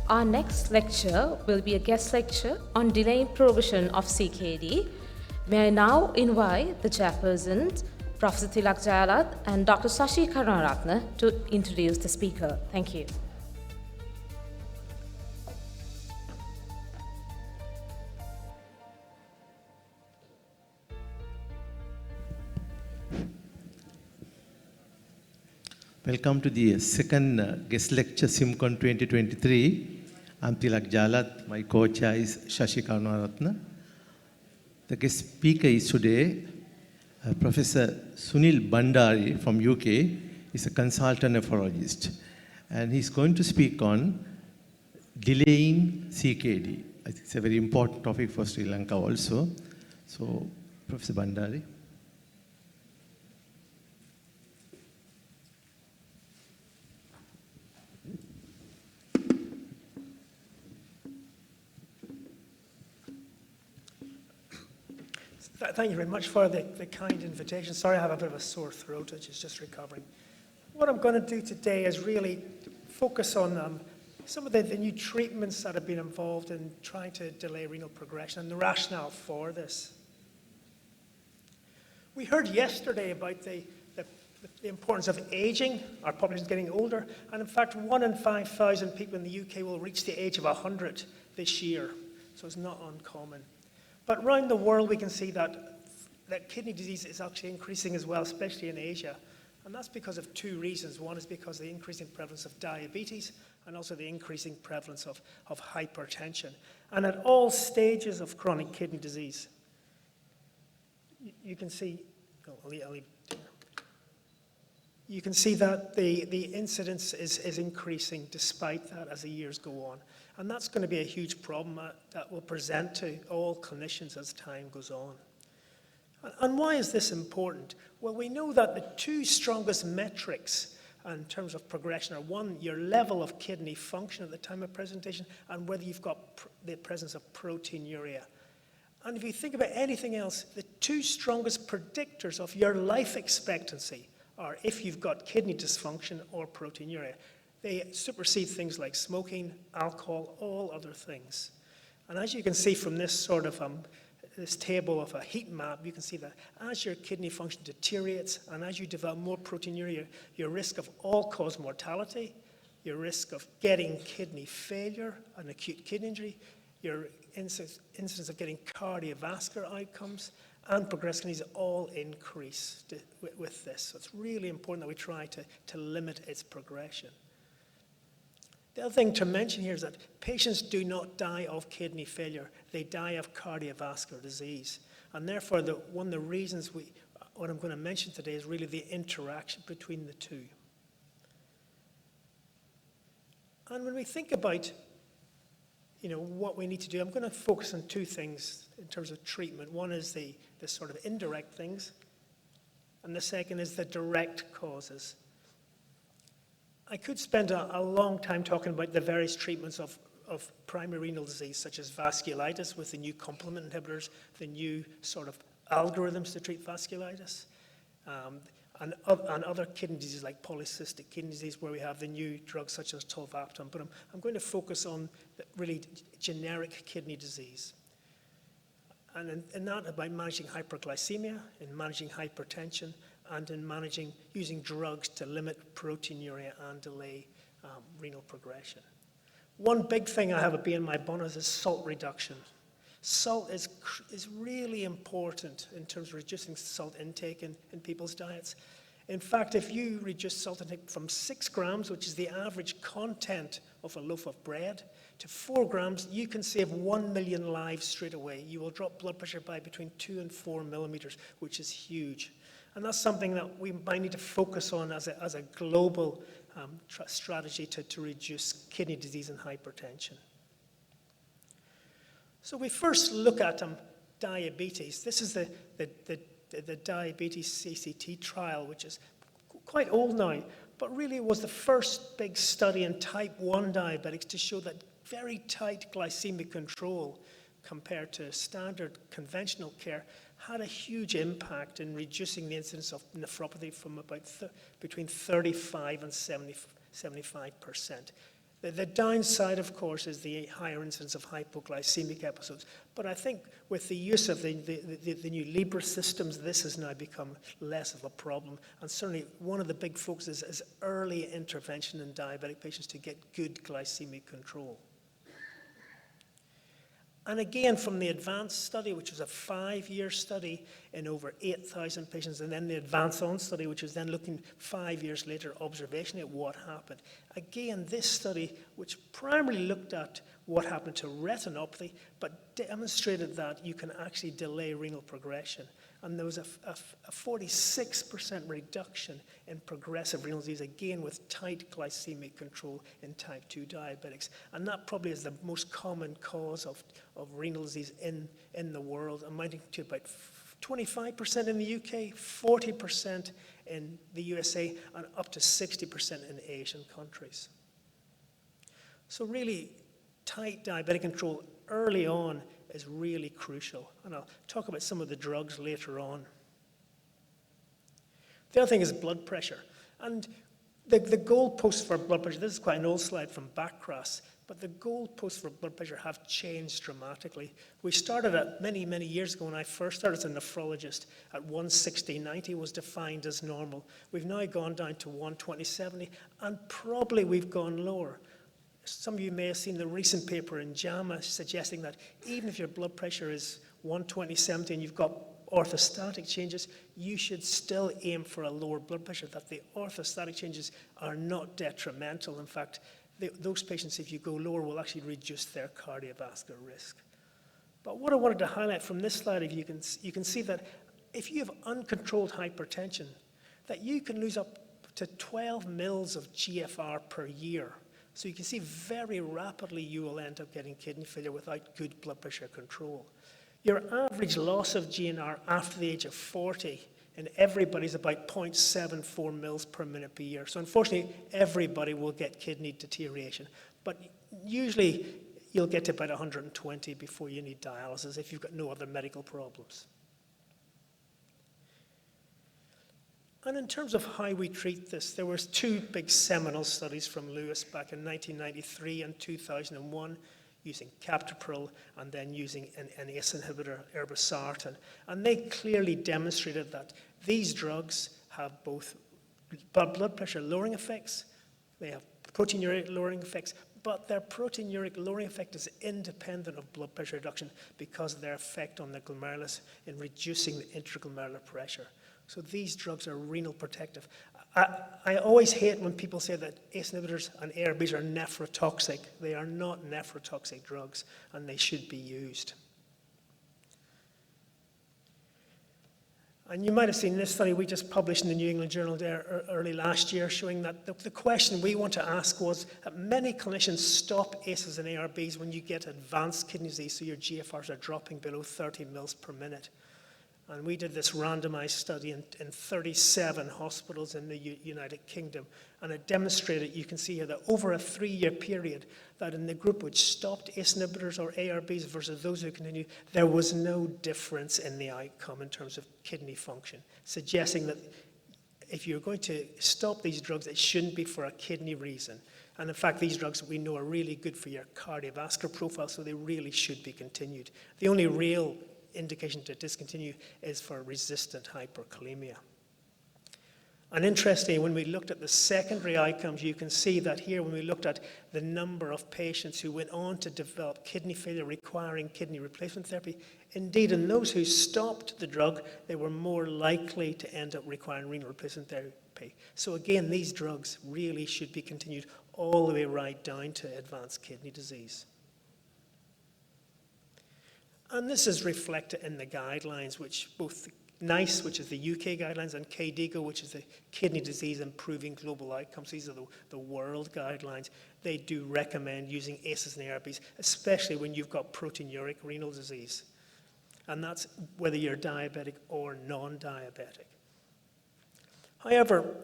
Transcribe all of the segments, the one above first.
Our next lecture will be a guest lecture on delaying progression of CKD. May I now invite the chairpersons, Professor Tilak Jayalat and Dr. Shashi Karunaratne, to introduce the speaker. Thank you. Welcome to the second guest lecture, SIMCON 2023. I'm Tilak Jayalat. My co-chair is Shashi Karunaratne. The guest speaker is today Professor Sunil Bhandari from UK. He's a consultant nephrologist. And he's going to speak on delaying CKD. It's a very important topic for Sri Lanka also. So, Professor Bhandari. Thank you very much for the kind invitation. Sorry, I have a bit of a sore throat, which is just recovering. What I'm going to do today is really focus on some of the new treatments that have been involved in trying to delay renal progression and the rationale for this. We heard yesterday about the importance of aging. Our population is getting older, and in fact, 1 in 5,000 people in the UK will reach the age of 100 this year, so it's not uncommon. But around the world, we can see that kidney disease is actually increasing as well, especially in Asia. And that's because of two reasons. One is because of the increasing prevalence of diabetes and also the increasing prevalence of hypertension. And at all stages of chronic kidney disease, you can see, you can see that the incidence is increasing despite that as the years go on. And that's going to be a huge problem that will present to all clinicians as time goes on. And why is this important? Well, we know that the two strongest metrics in terms of progression are, one, your level of kidney function at the time of presentation, and whether you've got the presence of proteinuria. And if you think about anything else, the two strongest predictors of your life expectancy are if you've got kidney dysfunction or proteinuria. They supersede things like smoking, alcohol, all other things. And as you can see from this sort of this table of a heat map, you can see that as your kidney function deteriorates and as you develop more proteinuria, your risk of all-cause mortality, your risk of getting kidney failure, an acute kidney injury, your incidence of getting cardiovascular outcomes, and progressive kidneys all increase with this. So it's really important that we try to limit its progression. The other thing to mention here is that patients do not die of kidney failure. They die of cardiovascular disease. And therefore, one of the reasons what I'm going to mention today is really the interaction between the two. And when we think about what we need to do, I'm going to focus on two things in terms of treatment. One is the sort of indirect things, and the second is the direct causes. I could spend a long time talking about the various treatments of primary renal disease, such as vasculitis with the new complement inhibitors, the new sort of algorithms to treat vasculitis, and other kidney diseases like polycystic kidney disease, where we have the new drugs such as tolvaptan. But I'm going to focus on really generic kidney disease. And in that, about managing hyperglycemia, in managing hypertension, and in using drugs to limit proteinuria and delay renal progression. One big thing I have a bee in my bonnet is salt reduction. Salt is really important in terms of reducing salt intake in people's diets. In fact, if you reduce salt intake from 6 grams, which is the average content of a loaf of bread, to 4 grams, you can save 1 million lives straight away. You will drop blood pressure by between 2 and 4 millimeters, which is huge. And that's something that we might need to focus on as a global strategy to reduce kidney disease and hypertension. So we first look at diabetes. This is the diabetes CCT trial, which is quite old now, but really was the first big study in type 1 diabetics to show that very tight glycemic control compared to standard conventional care had a huge impact in reducing the incidence of nephropathy from about between 35 and 75%. The downside, of course, is the higher incidence of hypoglycemic episodes. But I think with the use of the new Libre systems, this has now become less of a problem. And certainly one of the big focuses is early intervention in diabetic patients to get good glycemic control. And again, from the ADVANCE study, which was a 5-year study in over 8,000 patients, and then the ADVANCE-ON study, which was then looking 5 years later, observation at what happened. Again, this study, which primarily looked at what happened to retinopathy, but demonstrated that you can actually delay renal progression. And there was a 46% reduction in progressive renal disease, again with tight glycemic control in type 2 diabetics. And that probably is the most common cause of renal disease in the world, amounting to about 25% in the UK, 40% in the USA, and up to 60% in Asian countries. So really, tight diabetic control early on is really crucial. And I'll talk about some of the drugs later on. The other thing is blood pressure. And the goalposts for blood pressure, this is quite an old slide from Backcross, but the goalposts for blood pressure have changed dramatically. We started at many, many years ago when I first started as a nephrologist at 160/90 was defined as normal. We've now gone down to 120/70, and probably we've gone lower. Some of you may have seen the recent paper in JAMA suggesting that even if your blood pressure is 120/70 and you've got orthostatic changes, you should still aim for a lower blood pressure, that the orthostatic changes are not detrimental. In fact, those patients, if you go lower, will actually reduce their cardiovascular risk. But what I wanted to highlight from this slide, if you can see that if you have uncontrolled hypertension, that you can lose up to 12 mils of GFR per year. So you can see very rapidly you will end up getting kidney failure without good blood pressure control. Your average loss of GNR after the age of 40 in everybody is about 0.74 mils per minute per year. So unfortunately, everybody will get kidney deterioration. But usually, you'll get to about 120 before you need dialysis if you've got no other medical problems. And in terms of how we treat this, there were 2 big seminal studies from Lewis back in 1993 and 2001 using captopril and then using an ACE inhibitor, irbesartan. And they clearly demonstrated that these drugs have both blood pressure lowering effects, they have proteinuria lowering effects, but their proteinuria lowering effect is independent of blood pressure reduction because of their effect on the glomerulus in reducing the intraglomerular pressure. So these drugs are renal protective. I always hate when people say that ACE inhibitors and ARBs are nephrotoxic. They are not nephrotoxic drugs, and they should be used. And you might have seen this study we just published in the New England Journal there early last year, showing that the question we want to ask was that many clinicians stop ACEs and ARBs when you get advanced kidney disease, so your GFRs are dropping below 30 mils per minute. And we did this randomized study in 37 hospitals in the United Kingdom. And it demonstrated, you can see here, that over a 3-year period, that in the group which stopped ACE inhibitors or ARBs versus those who continued, there was no difference in the outcome in terms of kidney function, suggesting that if you're going to stop these drugs, it shouldn't be for a kidney reason. And in fact, these drugs we know are really good for your cardiovascular profile, so they really should be continued. The only real indication to discontinue is for resistant hyperkalemia. And interestingly, when we looked at the secondary outcomes, you can see that here when we looked at the number of patients who went on to develop kidney failure requiring kidney replacement therapy, indeed in those who stopped the drug, they were more likely to end up requiring renal replacement therapy. So again, these drugs really should be continued all the way right down to advanced kidney disease. And this is reflected in the guidelines, which both NICE, which is the UK guidelines, and KDIGO, which is the Kidney Disease Improving Global Outcomes. These are the world guidelines. They do recommend using ACEs and ARBs, especially when you've got proteinuric renal disease. And that's whether you're diabetic or non-diabetic. However,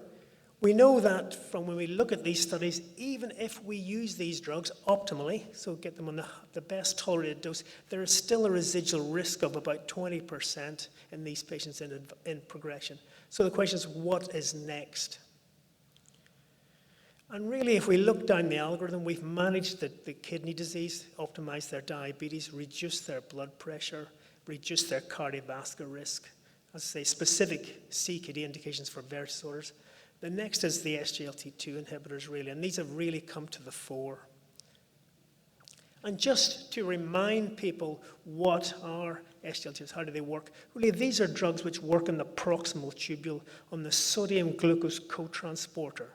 we know that from when we look at these studies, even if we use these drugs optimally, so get them on the best tolerated dose, there is still a residual risk of about 20% in these patients in progression. So the question is, what is next? And really, if we look down the algorithm, we've managed the kidney disease, optimized their diabetes, reduced their blood pressure, reduced their cardiovascular risk, as I say, specific CKD indications for various disorders. The next is the SGLT2 inhibitors, really, and these have really come to the fore. And just to remind people what are SGLT2s, how do they work? Really, these are drugs which work in the proximal tubule on the sodium-glucose cotransporter.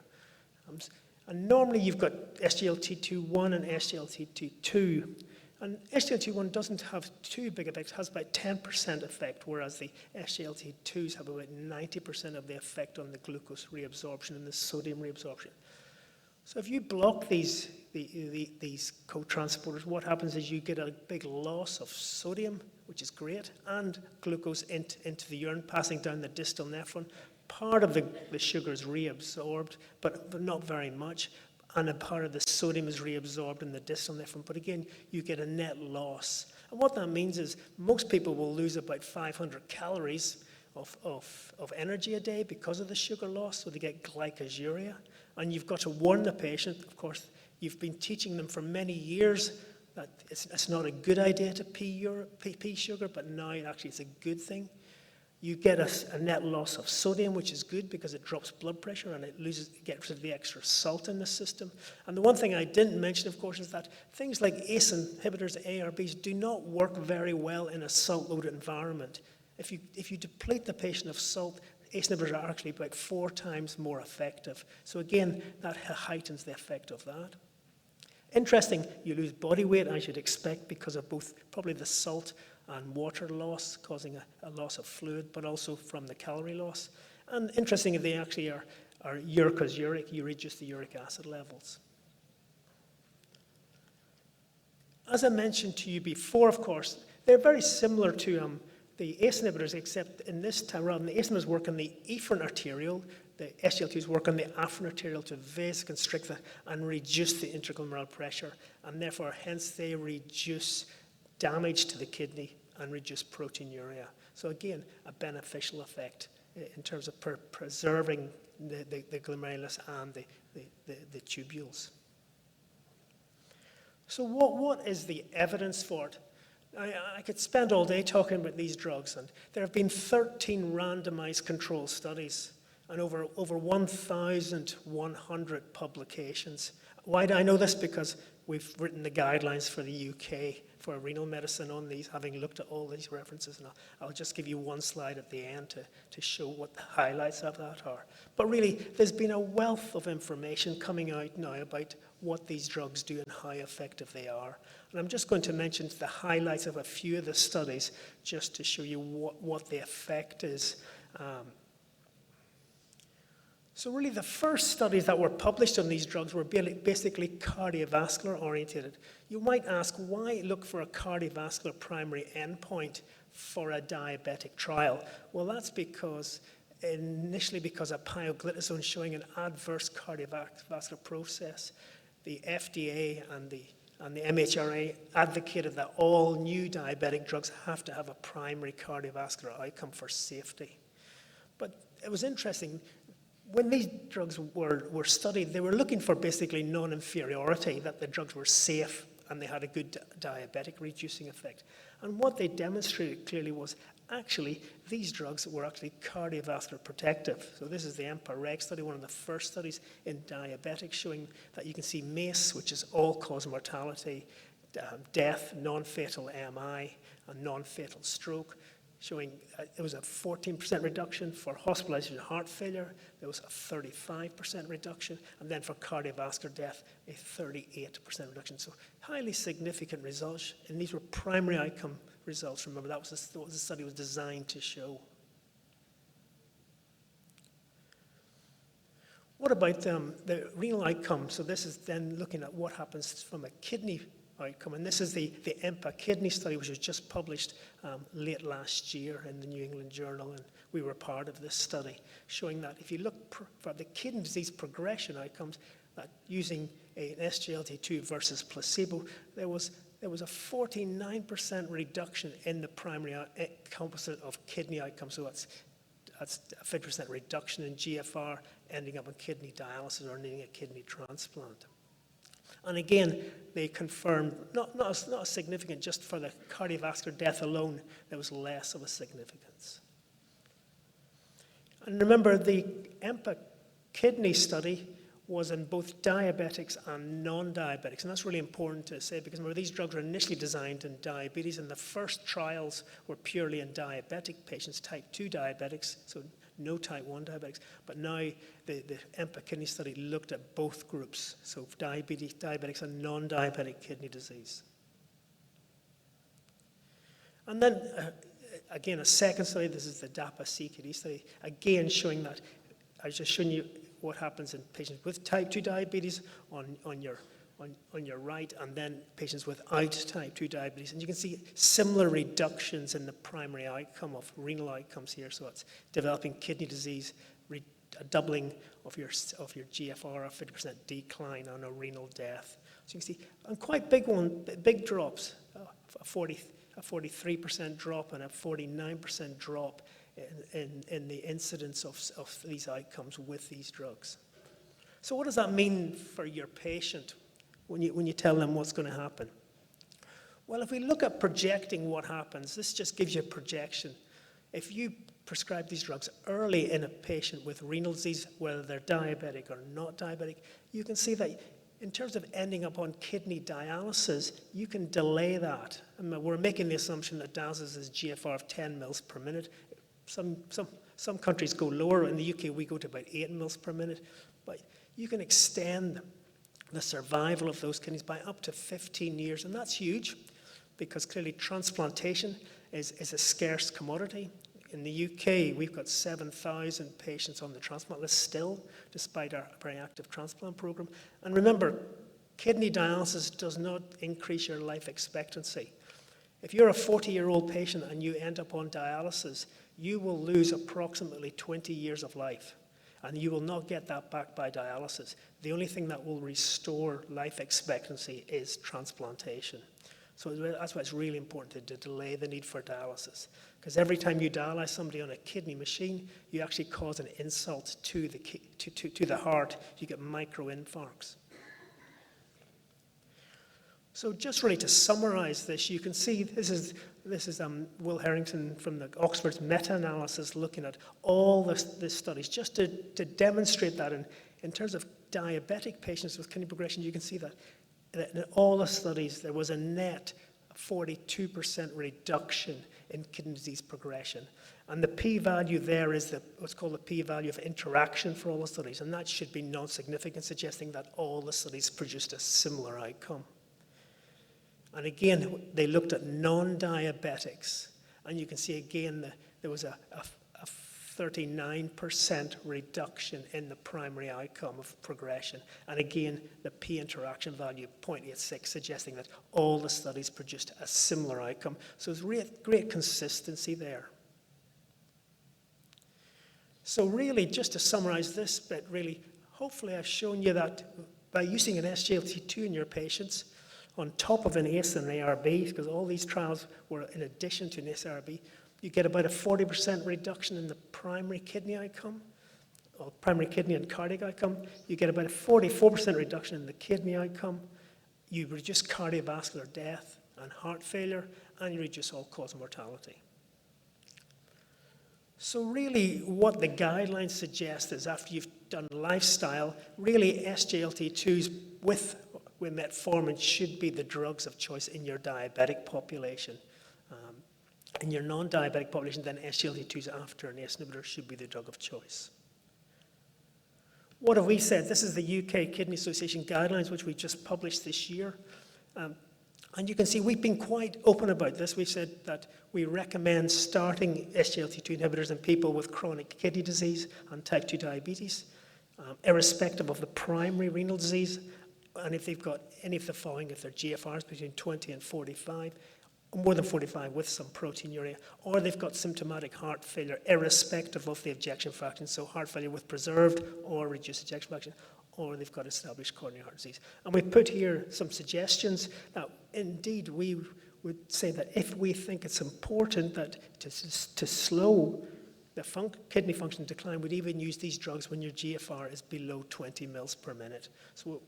And normally you've got SGLT2-1 and SGLT2-2. And SGLT1 doesn't have too big effects, it has about 10% effect, whereas the SGLT2s have about 90% of the effect on the glucose reabsorption and the sodium reabsorption. So if you block these cotransporters, what happens is you get a big loss of sodium, which is great, and glucose into the urine, passing down the distal nephron. Part of the sugar is reabsorbed, but not very much. And a part of the sodium is reabsorbed in the distal nephron. But again, you get a net loss. And what that means is most people will lose about 500 calories of energy a day because of the sugar loss, so they get glycosuria. And you've got to warn the patient. Of course, you've been teaching them for many years that it's not a good idea to pee sugar, but now actually it's a good thing. You get a net loss of sodium, which is good because it drops blood pressure and it gets rid of the extra salt in the system. And the one thing I didn't mention, of course, is that things like ACE inhibitors, ARBs, do not work very well in a salt-loaded environment. If you deplete the patient of salt, ACE inhibitors are actually about 4 times more effective. So again, that heightens the effect of that. Interesting, you lose body weight, as you'd expect, because of both probably the salt and water loss, causing a loss of fluid, but also from the calorie loss. And interesting, they actually are uricosuric, you reduce the uric acid levels. As I mentioned to you before, of course, they're very similar to the ACE inhibitors, except in this time, rather than the ACE inhibitors work on the efferent arteriole, the SGLTs work on the afferent arteriole to vasoconstrict and reduce the intraglomerular pressure, and therefore, hence, they reduce damage to the kidney and reduce proteinuria. So again, a beneficial effect in terms of preserving the glomerulus and the tubules. So what is the evidence for it? I could spend all day talking about these drugs, and there have been 13 randomized control studies and over 1,100 publications. Why do I know this? Because we've written the guidelines for the UK for renal medicine on these, having looked at all these references. And I'll just give you one slide at the end to show what the highlights of that are. But really, there's been a wealth of information coming out now about what these drugs do and how effective they are. And I'm just going to mention the highlights of a few of the studies just to show you what the effect is. So really, the first studies that were published on these drugs were basically cardiovascular oriented. You might ask, why look for a cardiovascular primary endpoint for a diabetic trial? Well, that's initially because of pioglitazone showing an adverse cardiovascular process. The FDA and the MHRA advocated that all new diabetic drugs have to have a primary cardiovascular outcome for safety. But it was interesting. When these drugs were studied, they were looking for basically non-inferiority, that the drugs were safe and they had a good diabetic reducing effect. And what they demonstrated clearly was actually these drugs were actually cardiovascular protective. So this is the EMPA-REG study, one of the first studies in diabetics, showing that you can see MACE, which is all-cause mortality, death, non-fatal MI, and non-fatal stroke, showing it was a 14% reduction for hospitalization and heart failure. There was a 35% reduction, and then for cardiovascular death, a 38% reduction. So highly significant results, and these were primary outcome results. Remember, that was what the study was designed to show. What about the renal outcome? So this is then looking at what happens from a kidney outcome. And this is the EMPA kidney study, which was just published late last year in the New England Journal, and we were part of this study, showing that if you look for the kidney disease progression outcomes, that using an SGLT2 versus placebo, there was a 49% reduction in the primary composite of kidney outcomes. So that's that's a 50% reduction in GFR, ending up in kidney dialysis or needing a kidney transplant. And again, they confirmed, not as significant, just for the cardiovascular death alone, there was less of a significance. And remember, the EMPA kidney study was in both diabetics and non-diabetics. And that's really important to say, because remember, these drugs were initially designed in diabetes, and the first trials were purely in diabetic patients, type 2 diabetics, so no type 1 diabetics. But now the EMPA kidney study looked at both groups, so diabetics and non-diabetic kidney disease. And then, again, a second study, this is the DAPA CKD study, again showing that, I was just showing you what happens in patients with type 2 diabetes on your right, and then patients without type 2 diabetes. And you can see similar reductions in the primary outcome of renal outcomes here. So it's developing kidney disease, a doubling of your GFR, a 50% decline, and a renal death. So you can see, and quite big drops, a 43% drop and a 49% drop in the incidence of these outcomes with these drugs. So what does that mean for your patient when you tell them what's going to happen? Well, if we look at projecting what happens, this just gives you a projection. If you prescribe these drugs early in a patient with renal disease, whether they're diabetic or not diabetic, you can see that in terms of ending up on kidney dialysis, you can delay that. And we're making the assumption that dialysis is GFR of 10 mils per minute. Some countries go lower. In the UK, we go to about 8 mils per minute. But you can extend the survival of those kidneys by up to 15 years. And that's huge, because clearly transplantation is a scarce commodity. In the UK, we've got 7,000 patients on the transplant list still, despite our very active transplant program. And remember, kidney dialysis does not increase your life expectancy. If you're a 40-year-old patient and you end up on dialysis, you will lose approximately 20 years of life, and you will not get that back by dialysis. The only thing that will restore life expectancy is transplantation. So that's why it's really important to delay the need for dialysis, because every time you dialyze somebody on a kidney machine, you actually cause an insult to the heart. You get microinfarcts. So just really to summarize this, you can see this is Will Harrington from the Oxford's meta-analysis looking at all the studies, just to demonstrate that in terms of diabetic patients with kidney progression. You can see that in all the studies there was a net 42% reduction in kidney disease progression. And the p-value there is what's called the p-value of interaction for all the studies, and that should be non-significant, suggesting that all the studies produced a similar outcome. And again, they looked at non-diabetics, and you can see again there was a 39% reduction in the primary outcome of progression. And again, the p-interaction value 0.86, suggesting that all the studies produced a similar outcome. So there's great consistency there. So really, just to summarize this bit, really, hopefully I've shown you that by using an SGLT2 in your patients, on top of an ACE and an ARB, because all these trials were in addition to an ACE-ARB, you get about a 40% reduction in the primary kidney outcome, or primary kidney and cardiac outcome. You get about a 44% reduction in the kidney outcome. You reduce cardiovascular death and heart failure, and you reduce all-cause mortality. So really, what the guidelines suggest is after you've done lifestyle, really SGLT2s with metformin should be the drugs of choice in your diabetic population. In your non-diabetic population, then SGLT2s after an ACE inhibitor should be the drug of choice. What have we said? This is the UK Kidney Association guidelines, which we just published this year. And you can see we've been quite open about this. We've said that we recommend starting SGLT2 inhibitors in people with chronic kidney disease and type 2 diabetes, irrespective of the primary renal disease, and if they've got any of the following, if their GFR is between 20 and 45, more than 45 with some proteinuria, or they've got symptomatic heart failure, irrespective of the ejection fraction, so heart failure with preserved or reduced ejection fraction, or they've got established coronary heart disease. And we put here some suggestions that indeed we would say that if we think it's important that to slow kidney function decline, we'd even use these drugs when your GFR is below 20 mils per minute. So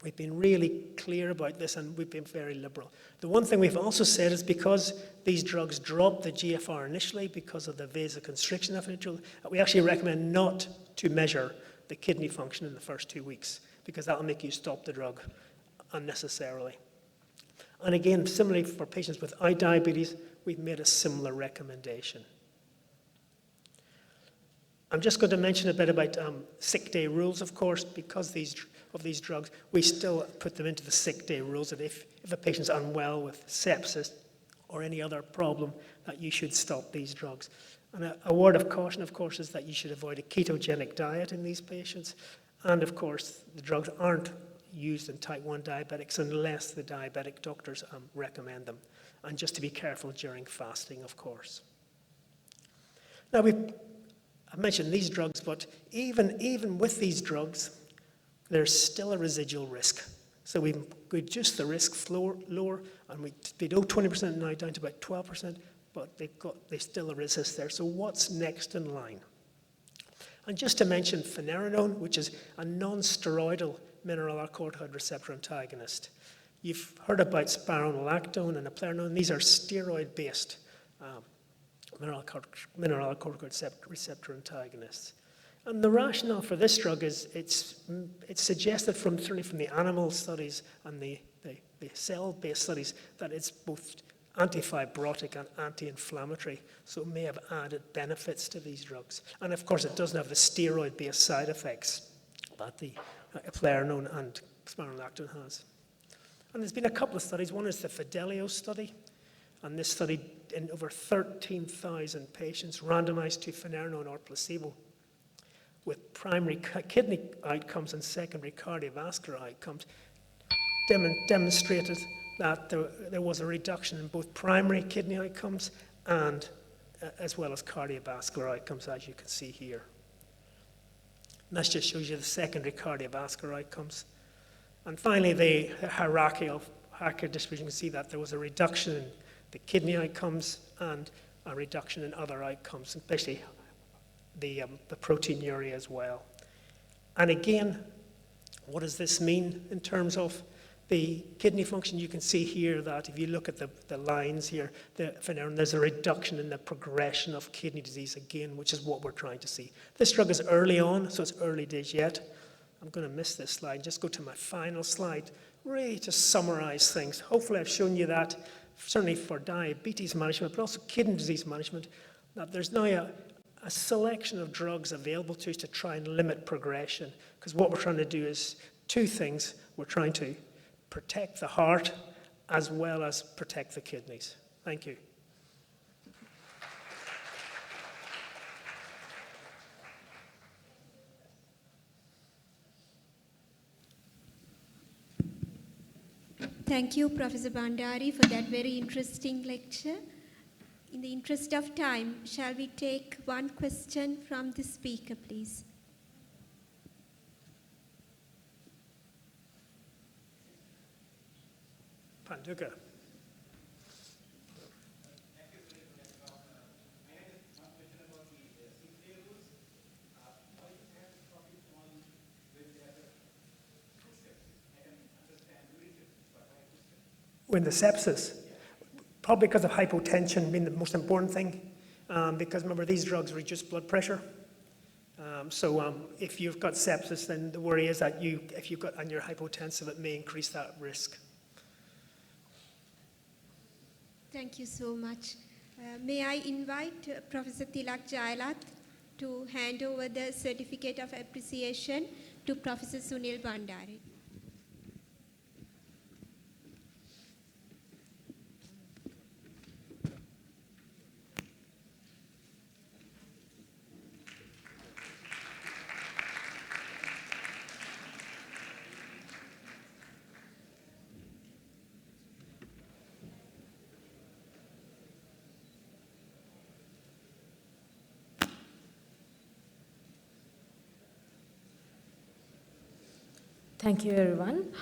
we've been really clear about this, and we've been very liberal. The one thing we've also said is because these drugs drop the GFR initially because of the vasoconstriction of it, we actually recommend not to measure the kidney function in the first 2 weeks, because that will make you stop the drug unnecessarily. And again, similarly for patients without diabetes, we've made a similar recommendation. I'm just going to mention a bit about sick day rules, of course, because of these drugs. We still put them into the sick day rules that if a patient's unwell with sepsis or any other problem, that you should stop these drugs. And a word of caution, of course, is that you should avoid a ketogenic diet in these patients. And of course, the drugs aren't used in type 1 diabetics unless the diabetic doctors recommend them. And just to be careful during fasting, of course. Now, I've mentioned these drugs, but even with these drugs, there's still a residual risk. So we reduced the risk lower, and we below 20% now down to about 12%, but there's still a resist there. So what's next in line? And just to mention Finerenone, which is a non-steroidal mineralocorticoid receptor antagonist. You've heard about spironolactone and eplerenone. These are steroid-based mineralocorticoid receptor antagonists. And the rationale for this drug is it's suggested certainly from the animal studies and the cell-based studies that it's both anti-fibrotic and anti-inflammatory, so it may have added benefits to these drugs. And of course, it doesn't have the steroid-based side effects that the eplerenone and spironolactone has. And there's been a couple of studies. One is the Fidelio study, and this study in over 13,000 patients randomized to Finerenone or placebo with primary kidney outcomes and secondary cardiovascular outcomes demonstrated that there was a reduction in both primary kidney outcomes and as well as cardiovascular outcomes, as you can see here. And that just shows you the secondary cardiovascular outcomes. And finally, the hierarchical distribution, you can see that there was a reduction in the kidney outcomes and a reduction in other outcomes, especially the proteinuria as well. And again, what does this mean in terms of the kidney function? You can see here that if you look at the lines here, there's a reduction in the progression of kidney disease again, which is what we're trying to see. This drug is early on, so it's early days yet. I'm going to miss this slide. Just go to my final slide, really to summarize things. Hopefully I've shown you that, certainly for diabetes management, but also kidney disease management, that there's now a selection of drugs available to us to try and limit progression. Because what we're trying to do is two things. We're trying to protect the heart as well as protect the kidneys. Thank you. Thank you, Professor Bhandari, for that very interesting lecture. In the interest of time, shall we take one question from the speaker, please? Panduka. When the sepsis, probably because of hypotension being the most important thing, because remember these drugs reduce blood pressure. So if you've got sepsis, then the worry is that if you've got and you're hypotensive, it may increase that risk. Thank you so much. May I invite Professor Tilak Jayalat to hand over the certificate of appreciation to Professor Sunil Bhandari. Thank you, everyone.